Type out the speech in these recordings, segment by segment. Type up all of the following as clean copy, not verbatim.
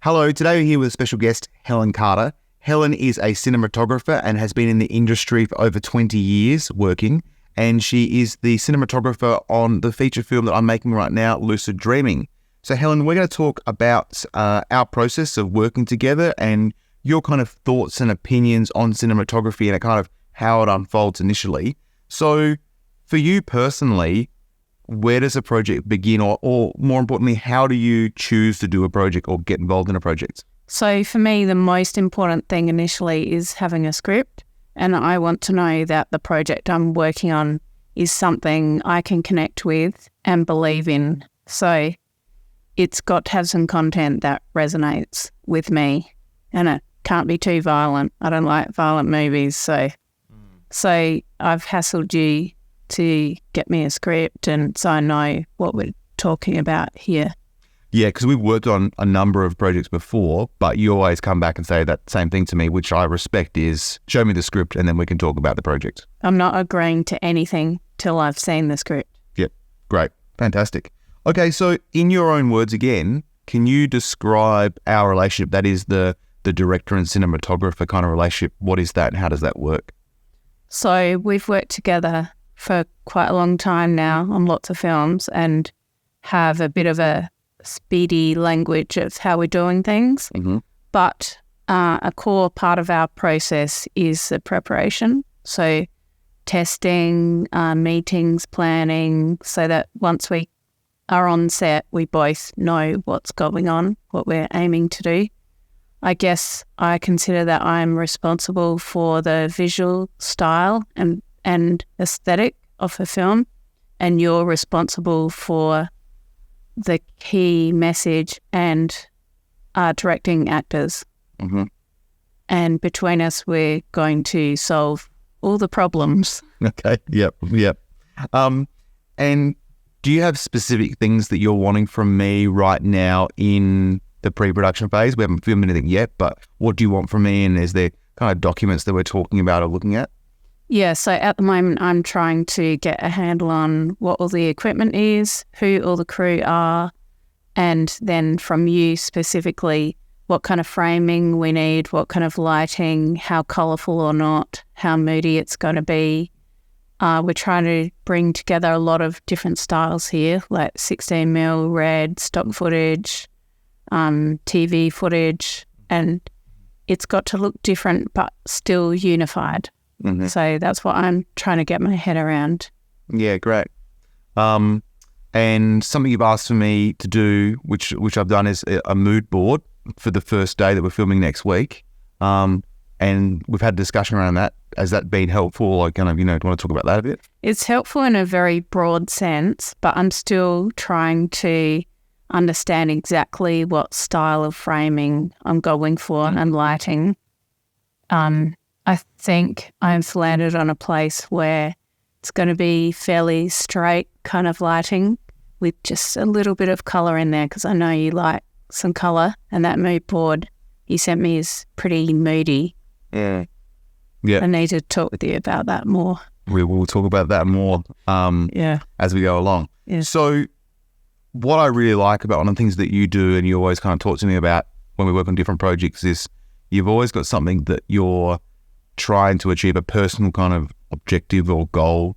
Hello, today we're here with a special guest, Helen Carter. Helen is a cinematographer and has been in the industry for over 20 years working, and she is the cinematographer on the feature film that I'm making right now, Lucid Dreaming. So Helen, we're going to talk about our process of working together and your kind of thoughts and opinions on cinematography and kind of how it unfolds initially. So for you personally, where does a project begin, or more importantly, how do you choose to do a project or get involved in a project? So for me, the most important thing initially is having a script, and I want to know that the project I'm working on is something I can connect with and believe in. So it's got to have some content that resonates with me, and it can't be too violent. I don't like violent movies, so I've hassled you to get me a script, and so I know what we're talking about here. Yeah, because we've worked on a number of projects before, but you always come back and say that same thing to me, which I respect, is show me the script and then we can talk about the project. I'm not agreeing to anything till I've seen the script. Yep, great, fantastic. Okay, so in your own words again, can you describe our relationship, that is the director and cinematographer kind of relationship? What is that and how does that work? So we've worked together for quite a long time now on lots of films and have a bit of a speedy language of how we're doing things. Mm-hmm. But a core part of our process is the preparation. So testing, meetings, planning, so that once we are on set, we both know what's going on, what we're aiming to do. I guess I consider that I'm responsible for the visual style and aesthetic of the film, and you're responsible for the key message and directing actors. Mm-hmm. And between us, we're going to solve all the problems. Okay, yep. And do you have specific things that you're wanting from me right now in the pre-production phase? We haven't filmed anything yet, but what do you want from me? And is there kind of documents that we're talking about or looking at? Yeah, so at the moment I'm trying to get a handle on what all the equipment is, who all the crew are, and then from you specifically, what kind of framing we need, what kind of lighting, how colourful or not, how moody it's going to be. We're trying to bring together a lot of different styles here, like 16mm, red, stock footage, TV footage, and it's got to look different but still unified. Mm-hmm. So that's what I'm trying to get my head around. Yeah, great. And something you've asked for me to do, which I've done, is a mood board for the first day that we're filming next week. And we've had a discussion around that. Has that been helpful? Or kind of, do you want to talk about that a bit? It's helpful in a very broad sense, but I'm still trying to understand exactly what style of framing I'm going for and lighting. I think I've landed on a place where it's going to be fairly straight kind of lighting with just a little bit of colour in there, because I know you like some colour, and that mood board you sent me is pretty moody. Yeah. I need to talk with you about that more. We will talk about that more as we go along. Yeah. So what I really like about one of the things that you do, and you always kind of talk to me about when we work on different projects, is you've always got something that you're trying to achieve, a personal kind of objective or goal.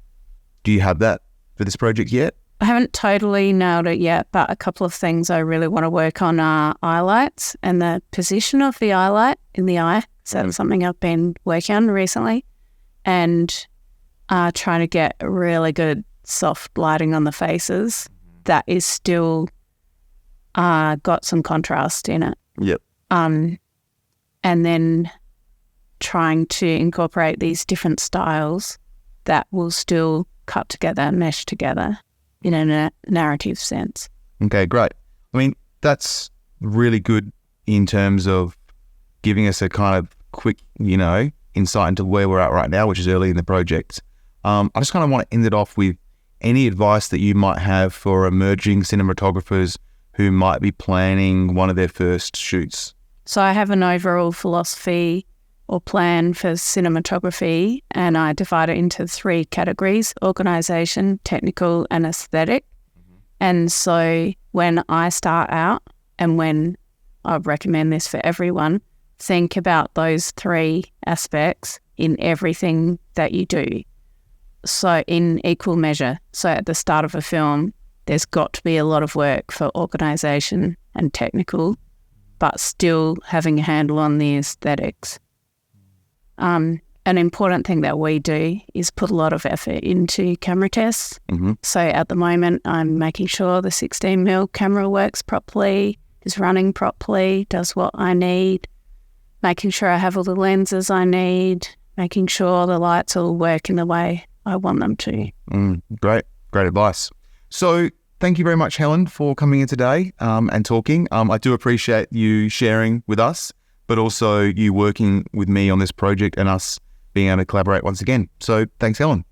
Do you have that for this project yet? I haven't totally nailed it yet, but a couple of things I really want to work on are eye lights and the position of the eye light in the eye. So that's something I've been working on recently, and trying to get really good soft lighting on the faces that is still got some contrast in it. Yep. And then trying to incorporate these different styles that will still cut together, mesh together in a narrative sense. Okay, great. I mean, that's really good in terms of giving us a kind of quick, insight into where we're at right now, which is early in the project. I just kind of want to end it off with any advice that you might have for emerging cinematographers who might be planning one of their first shoots. So I have an overall philosophy or plan for cinematography, and I divide it into 3 categories: organisation, technical, and aesthetic. And so when I start out and when I recommend this for everyone. Think about those 3 aspects in everything that you do. So in equal measure. So at the start of a film, there's got to be a lot of work for organisation and technical, but still having a handle on the aesthetics. An important thing that we do is put a lot of effort into camera tests. Mm-hmm. So at the moment, I'm making sure the 16mm camera works properly, is running properly, does what I need, making sure I have all the lenses I need, making sure the lights all work in the way I want them to. Great advice. So thank you very much, Helen, for coming in today and talking. I do appreciate you sharing with us, but also you working with me on this project and us being able to collaborate once again. So thanks, Helen.